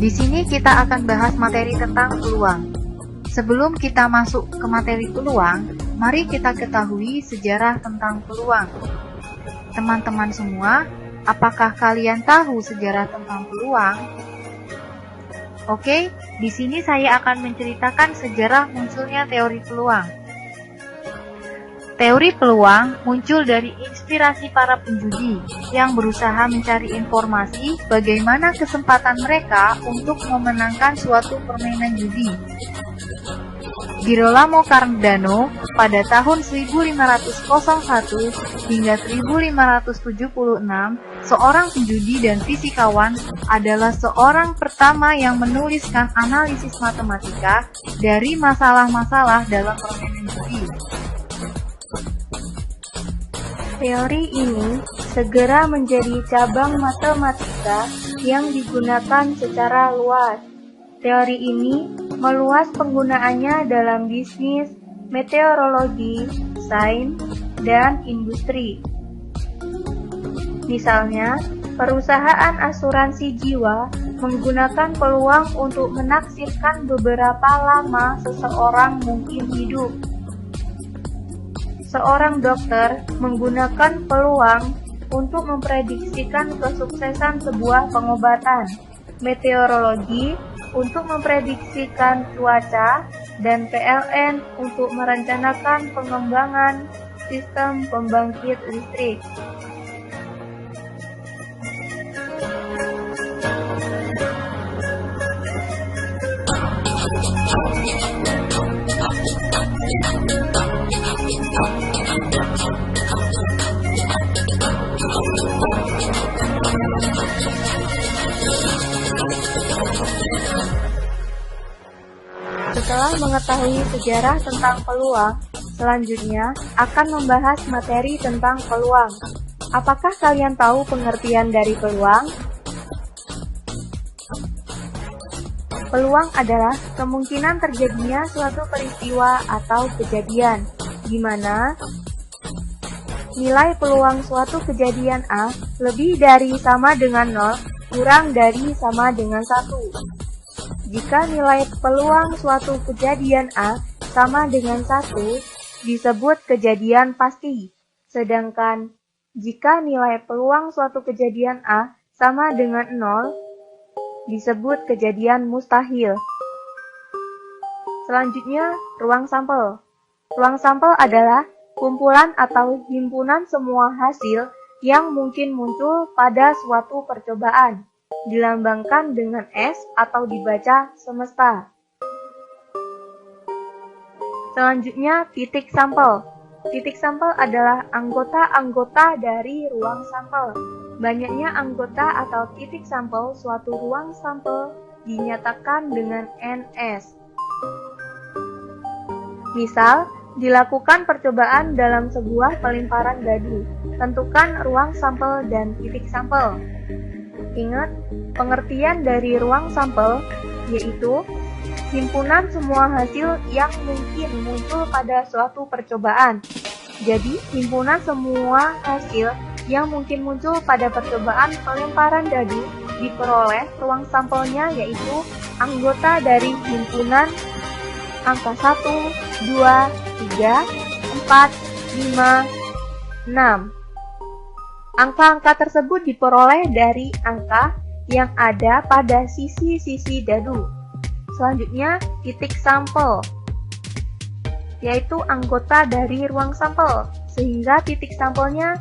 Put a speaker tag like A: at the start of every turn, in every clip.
A: Di sini kita akan bahas materi tentang peluang. Sebelum kita masuk ke materi peluang, mari kita ketahui sejarah tentang peluang. Teman-teman semua, apakah kalian tahu sejarah tentang peluang? Oke, di sini saya akan menceritakan sejarah munculnya teori peluang. Teori peluang muncul dari inspirasi para penjudi yang berusaha mencari informasi bagaimana kesempatan mereka untuk memenangkan suatu permainan judi. Girolamo Cardano pada tahun 1501 hingga 1576, seorang penjudi dan fisikawan, adalah seorang pertama yang menuliskan analisis matematika dari masalah-masalah dalam permainan judi.
B: Teori ini segera menjadi cabang matematika yang digunakan secara luas. Teori ini meluas penggunaannya dalam bisnis, meteorologi, sains, dan industri. Misalnya, perusahaan asuransi jiwa menggunakan peluang untuk menaksirkan beberapa lama seseorang mungkin hidup. Seorang dokter menggunakan peluang untuk memprediksikan kesuksesan sebuah pengobatan, meteorologi untuk memprediksikan cuaca, dan PLN untuk merencanakan pengembangan sistem pembangkit listrik. Setelah mengetahui sejarah tentang peluang, selanjutnya akan membahas materi tentang peluang. Apakah kalian tahu pengertian dari peluang? Peluang adalah kemungkinan terjadinya suatu peristiwa atau kejadian, di mana nilai peluang suatu kejadian A lebih dari sama dengan 0, kurang dari sama dengan 1. Jika nilai peluang suatu kejadian A sama dengan 1, disebut kejadian pasti. Sedangkan jika nilai peluang suatu kejadian A sama dengan 0, disebut kejadian mustahil. Selanjutnya, ruang sampel. Ruang sampel adalah kumpulan atau himpunan semua hasil yang mungkin muncul pada suatu percobaan, dilambangkan dengan S atau dibaca semesta. Selanjutnya, titik sampel. Titik sampel adalah anggota-anggota dari ruang sampel. Banyaknya anggota atau titik sampel suatu ruang sampel dinyatakan dengan NS. Misal, dilakukan percobaan dalam sebuah pelemparan dadu. Tentukan ruang sampel dan titik sampel. Ingat, pengertian dari ruang sampel yaitu himpunan semua hasil yang mungkin muncul pada suatu percobaan. Jadi, himpunan semua hasil yang mungkin muncul pada percobaan pelemparan dadu diperoleh ruang sampelnya yaitu anggota dari himpunan angka 1, 2, 3, 4, 5, 6. Angka-angka tersebut diperoleh dari angka yang ada pada sisi-sisi dadu. Selanjutnya, titik sampel, yaitu anggota dari ruang sampel, sehingga titik sampelnya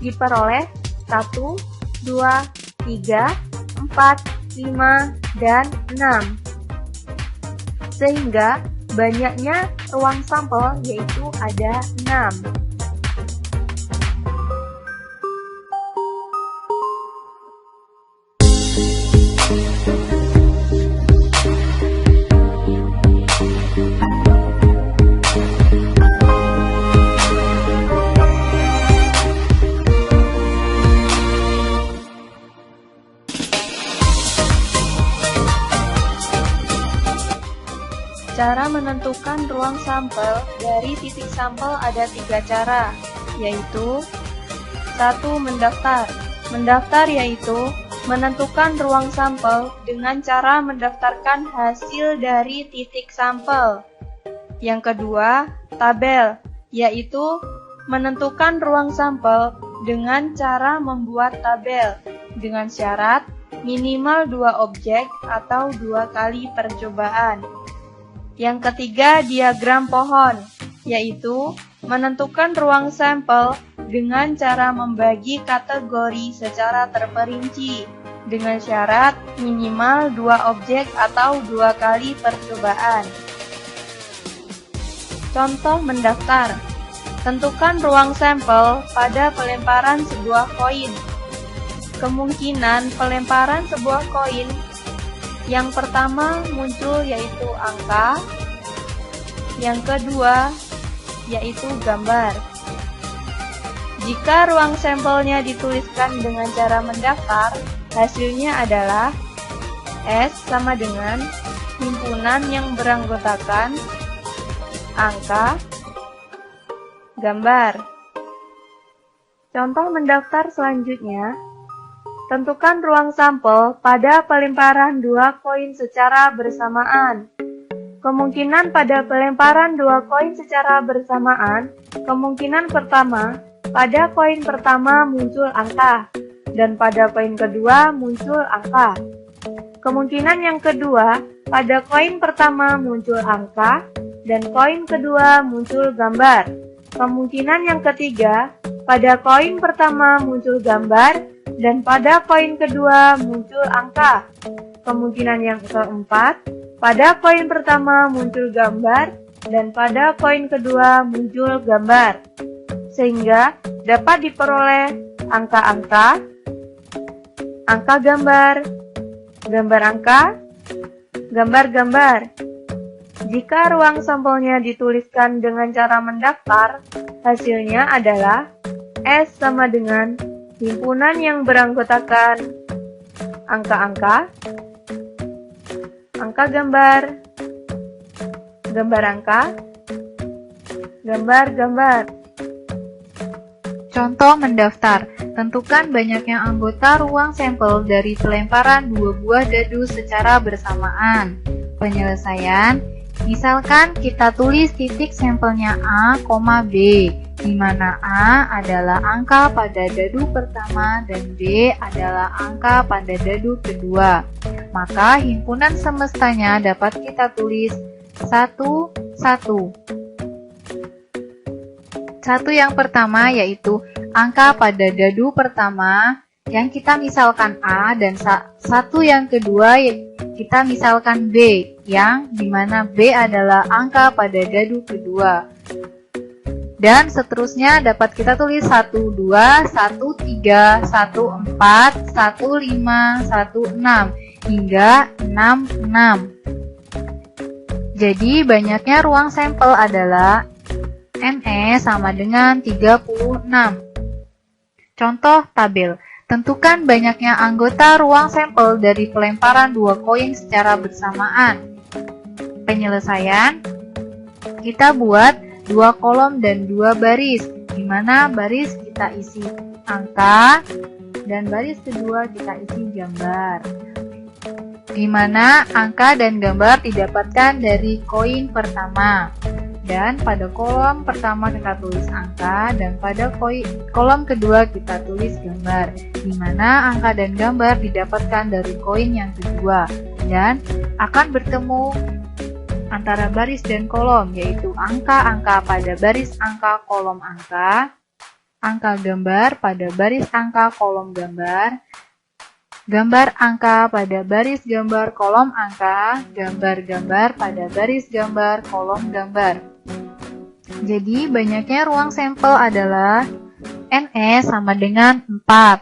B: diperoleh 1, 2, 3, 4, 5, dan 6. Sehingga banyaknya ruang sampel yaitu ada 6. Cara menentukan ruang sampel dari titik sampel ada 3 cara, yaitu 1. Mendaftar. Mendaftar yaitu menentukan ruang sampel dengan cara mendaftarkan hasil dari titik sampel. Yang kedua, tabel, yaitu menentukan ruang sampel dengan cara membuat tabel dengan syarat minimal 2 objek atau 2 kali percobaan. Yang ketiga, diagram pohon, yaitu menentukan ruang sampel dengan cara membagi kategori secara terperinci dengan syarat minimal 2 objek atau 2 kali percobaan. Contoh mendaftar. Tentukan ruang sampel pada pelemparan sebuah koin. Kemungkinan pelemparan sebuah koin yang pertama muncul yaitu angka, yang kedua yaitu gambar. Jika ruang sampelnya dituliskan dengan cara mendaftar, hasilnya adalah S sama dengan himpunan yang beranggotakan angka, gambar. Contoh mendaftar selanjutnya, tentukan ruang sampel pada pelemparan 2 koin secara bersamaan. Kemungkinan pada pelemparan 2 koin secara bersamaan, kemungkinan pertama, pada koin pertama muncul angka, dan pada koin kedua muncul angka. Kemungkinan yang kedua, pada koin pertama muncul angka, dan koin kedua muncul gambar. Kemungkinan yang ketiga, pada koin pertama muncul gambar, dan pada koin kedua muncul angka. Kemungkinan yang keempat, pada koin pertama muncul gambar, dan pada koin kedua muncul gambar. Sehingga dapat diperoleh angka-angka, angka gambar, gambar angka, gambar-gambar. Jika ruang sampelnya dituliskan dengan cara mendaftar, hasilnya adalah S sama dengan himpunan yang beranggotakan angka-angka, angka gambar, gambar angka, gambar-gambar.
A: Contoh mendaftar. Tentukan banyaknya anggota ruang sampel dari pelemparan 2 buah dadu secara bersamaan. Penyelesaian. Misalkan kita tulis titik sampelnya A, B, di mana A adalah angka pada dadu pertama dan B adalah angka pada dadu kedua. Maka himpunan semestanya dapat kita tulis 1, 1. 1 yang pertama yaitu angka pada dadu pertama yang kita misalkan A, dan 1 yang kedua kita misalkan B, yang dimana B adalah angka pada dadu kedua. Dan seterusnya dapat kita tulis 1, 2, 1, 3, 1, 4, 1, 5, 1, 6, hingga 6, 6. Jadi banyaknya ruang sampel adalah NE sama dengan 36. Contoh tabel. Tentukan banyaknya anggota ruang sampel dari pelemparan 2 koin secara bersamaan. Penyelesaian. Kita buat 2 kolom dan 2 baris, di mana baris kita isi angka dan baris kedua kita isi gambar. Di mana angka dan gambar didapatkan dari koin pertama. Dan pada kolom pertama kita tulis angka, dan pada kolom kedua kita tulis gambar, di mana angka dan gambar didapatkan dari koin yang kedua, dan akan bertemu antara baris dan kolom, yaitu angka-angka pada baris angka kolom angka, angka gambar pada baris angka kolom gambar, gambar angka pada baris gambar kolom angka, gambar-gambar pada baris gambar kolom gambar. Jadi banyaknya ruang sampel adalah NE sama dengan 4.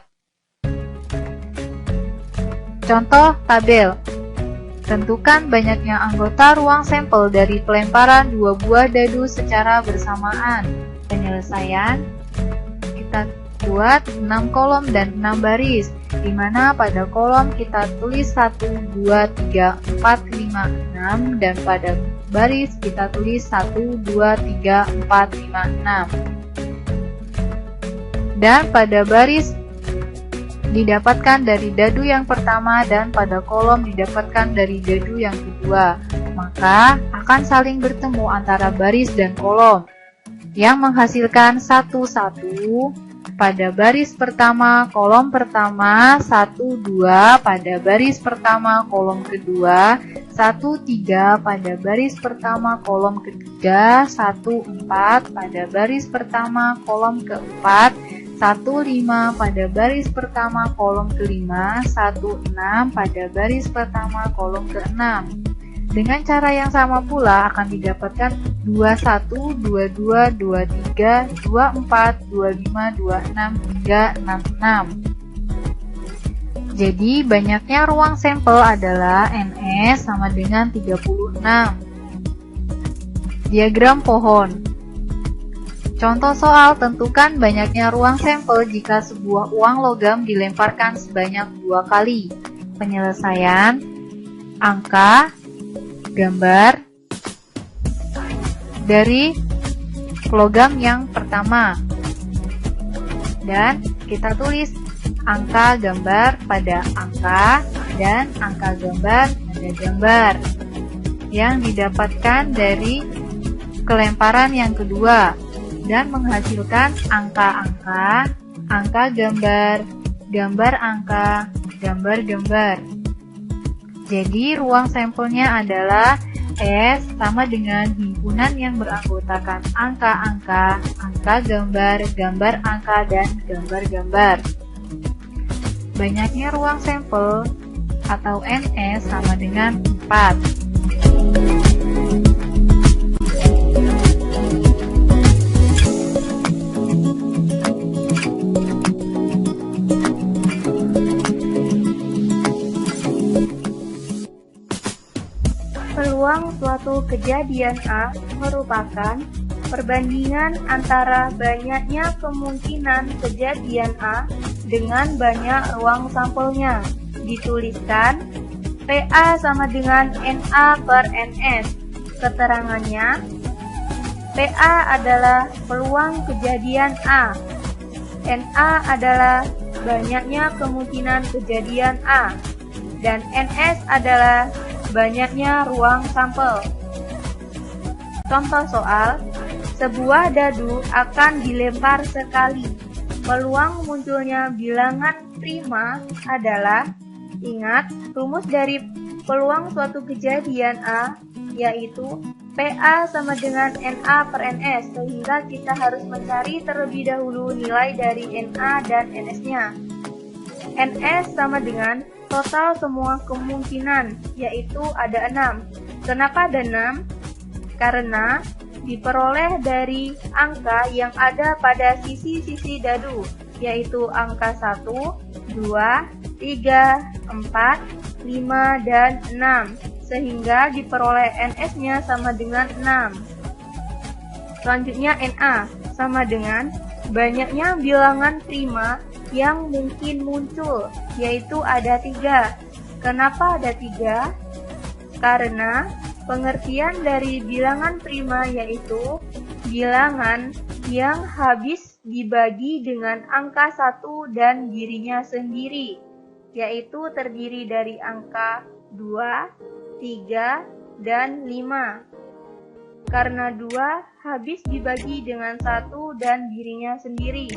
A: Contoh tabel. Tentukan banyaknya anggota ruang sampel dari pelemparan 2 buah dadu secara bersamaan. Penyelesaian. Kita buat 6 kolom dan 6 baris, di mana pada kolom kita tulis 1, 2, 3, 4, 5, 6, dan pada baris kita tulis 1, 2, 3, 4, 5, 6. Dan pada baris didapatkan dari dadu yang pertama dan pada kolom didapatkan dari dadu yang kedua, maka akan saling bertemu antara baris dan kolom, yang menghasilkan 1, 1 pada baris pertama, kolom pertama, 1, 2 pada baris pertama, kolom kedua, 1, 3 pada baris pertama, kolom ketiga, 1, 4 pada baris pertama, kolom keempat, 1, 5 pada baris pertama, kolom kelima, 1, 6 pada baris pertama, kolom keenam. Dengan cara yang sama pula akan didapatkan 21, 22, 23, 24, 25, 26, hingga 66. Jadi banyaknya ruang sampel adalah NS sama dengan 36. Diagram pohon. Contoh soal, tentukan banyaknya ruang sampel jika sebuah uang logam dilemparkan sebanyak 2 kali. Penyelesaian, angka, gambar dari logam yang pertama. Dan kita tulis angka gambar pada angka dan angka gambar pada gambar yang didapatkan dari kelemparan yang kedua, dan menghasilkan angka-angka, angka gambar, gambar angka, gambar gambar. Jadi ruang sampelnya adalah S sama dengan himpunan yang beranggotakan angka-angka, angka gambar, gambar angka, dan gambar-gambar. Banyaknya ruang sampel atau NS sama dengan 4.
B: Peluang suatu kejadian A merupakan perbandingan antara banyaknya kemungkinan kejadian A dengan banyak ruang sampelnya. Dituliskan PA sama dengan NA per NS. Keterangannya, PA adalah peluang kejadian A, NA adalah banyaknya kemungkinan kejadian A, dan NS adalah banyaknya ruang sampel. Contoh soal, sebuah dadu akan dilempar sekali. Peluang munculnya bilangan prima adalah, ingat, rumus dari peluang suatu kejadian A, yaitu PA sama dengan NA per NS, sehingga kita harus mencari terlebih dahulu nilai dari NA dan NS-nya. NS sama dengan total semua kemungkinan, yaitu ada 6. Kenapa ada 6? Karena diperoleh dari angka yang ada pada sisi-sisi dadu, yaitu angka 1, 2, 3, 4, 5, dan 6, sehingga diperoleh NS-nya sama dengan 6. Selanjutnya NA sama dengan banyaknya bilangan prima yang mungkin muncul, yaitu ada 3. Kenapa ada 3? Karena pengertian dari bilangan prima yaitu bilangan yang habis dibagi dengan angka 1 dan dirinya sendiri, yaitu terdiri dari angka 2, 3, dan 5. Karena 2 habis dibagi dengan 1 dan dirinya sendiri,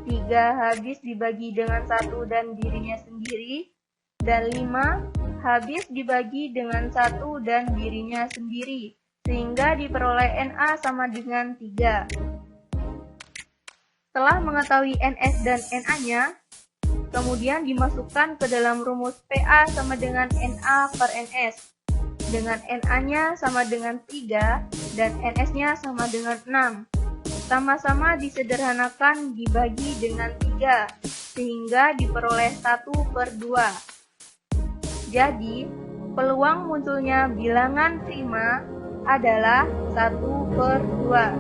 B: 3 habis dibagi dengan 1 dan dirinya sendiri, dan 5 habis dibagi dengan 1 dan dirinya sendiri, sehingga diperoleh NA sama dengan 3. Setelah mengetahui NS dan NA-nya, kemudian dimasukkan ke dalam rumus PA sama dengan NA per NS, dengan NA-nya sama dengan 3 dan NS-nya sama dengan 6. Sama-sama disederhanakan dibagi dengan 3, sehingga diperoleh 1/2. Jadi, peluang munculnya bilangan prima adalah 1/2.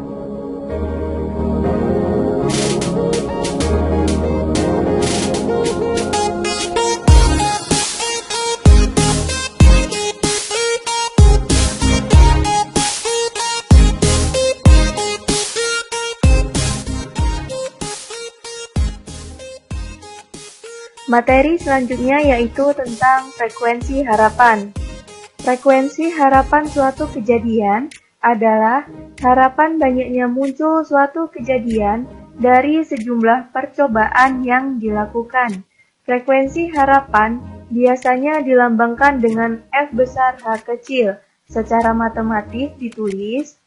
B: Materi selanjutnya yaitu tentang frekuensi harapan. Frekuensi harapan suatu kejadian adalah harapan banyaknya muncul suatu kejadian dari sejumlah percobaan yang dilakukan. Frekuensi harapan biasanya dilambangkan dengan F besar H kecil. Secara matematis ditulis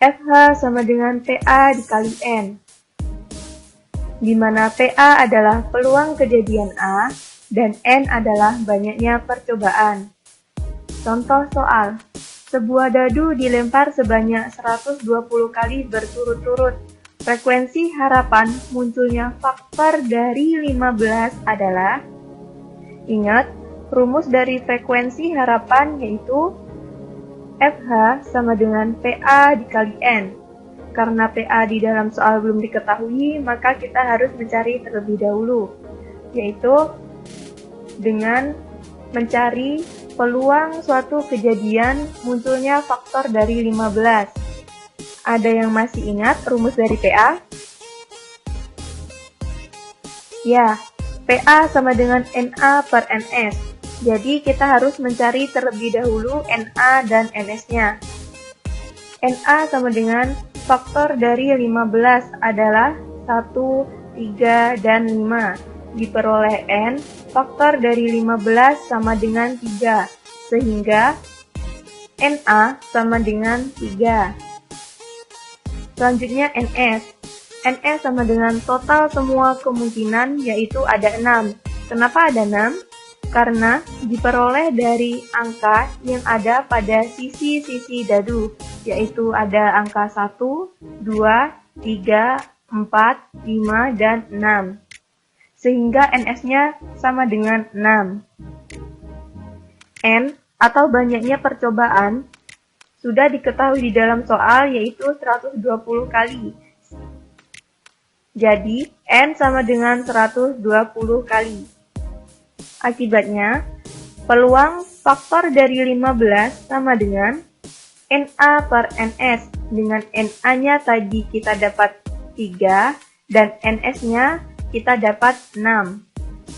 B: FH sama dengan PA dikali N, di mana PA adalah peluang kejadian A dan N adalah banyaknya percobaan. Contoh soal, sebuah dadu dilempar sebanyak 120 kali berturut-turut. Frekuensi harapan munculnya faktor dari 15 adalah, ingat, rumus dari frekuensi harapan yaitu FH sama dengan PA dikali N. Karena PA di dalam soal belum diketahui, maka kita harus mencari terlebih dahulu, yaitu dengan mencari peluang suatu kejadian munculnya faktor dari 15. Ada yang masih ingat rumus dari PA? Ya, PA sama dengan NA per NS. Jadi kita harus mencari terlebih dahulu NA dan NS-nya. NA sama dengan faktor dari 15 adalah 1, 3, dan 5. Diperoleh N, faktor dari 15 sama dengan 3. Sehingga NA sama dengan 3. Selanjutnya NS. NS sama dengan total semua kemungkinan, yaitu ada 6. Kenapa ada 6? Karena diperoleh dari angka yang ada pada sisi-sisi dadu, yaitu ada angka 1, 2, 3, 4, 5, dan 6. Sehingga NS-nya sama dengan 6. N, atau banyaknya percobaan, sudah diketahui di dalam soal, yaitu 120 kali. Jadi, N sama dengan 120 kali. Akibatnya, peluang faktor dari 15 sama dengan NA per NS. Dengan NA-nya tadi kita dapat 3 dan NS-nya kita dapat 6.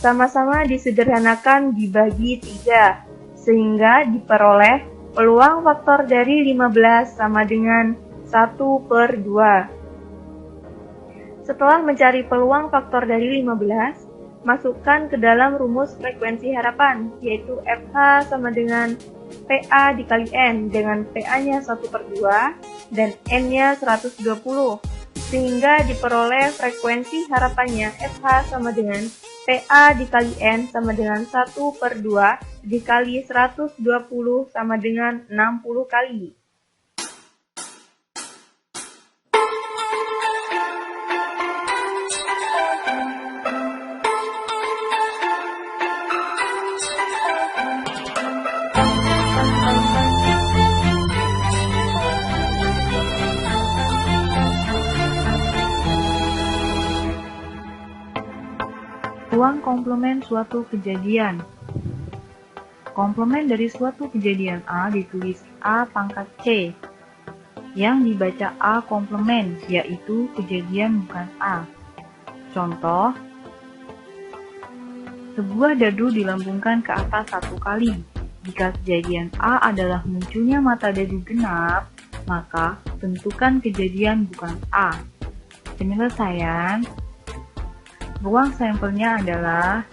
B: Sama-sama disederhanakan dibagi 3, sehingga diperoleh peluang faktor dari 15 sama dengan 1 per 2. Setelah mencari peluang faktor dari 15, masukkan ke dalam rumus frekuensi harapan, yaitu FH sama dengan PA dikali N, dengan PA-nya 1 per 2 dan N-nya 120, sehingga diperoleh frekuensi harapannya FH sama dengan PA dikali N sama dengan 1 per 2 dikali 120 sama dengan 60 kali.
A: Peluang komplement suatu kejadian. Komplement dari suatu kejadian A ditulis A pangkat C, yang dibaca A komplement, yaitu kejadian bukan A. Contoh, sebuah dadu dilambungkan ke atas 1 kali. Jika kejadian A adalah munculnya mata dadu genap, maka tentukan kejadian bukan A. Penyelesaian. Ruang sampelnya adalah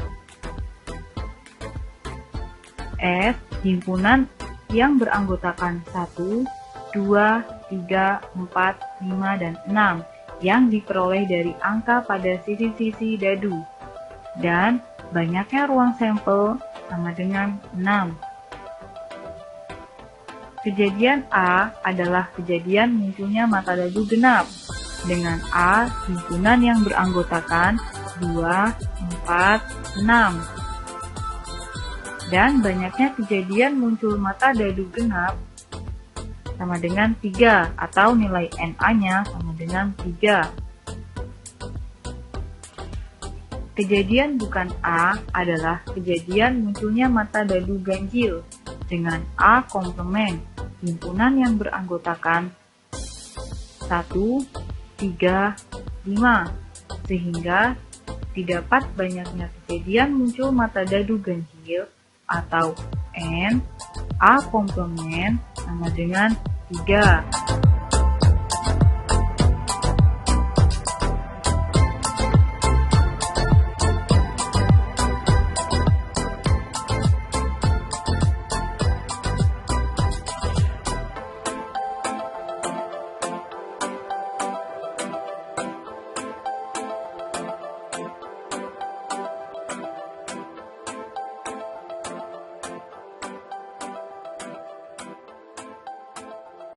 A: S, himpunan yang beranggotakan 1, 2, 3, 4, 5, dan 6 yang diperoleh dari angka pada sisi-sisi dadu. Dan banyaknya ruang sampel sama dengan 6. Kejadian A adalah kejadian munculnya mata dadu genap dengan A himpunan yang beranggotakan 2, 4, 6. Dan banyaknya kejadian muncul mata dadu genap sama dengan 3, atau nilai NA-nya sama dengan 3. Kejadian bukan A adalah kejadian munculnya mata dadu ganjil dengan A komplement, himpunan yang beranggotakan 1, 3, 5, sehingga didapat banyaknya kejadian muncul mata dadu ganjil atau N, A komplement sama dengan 3.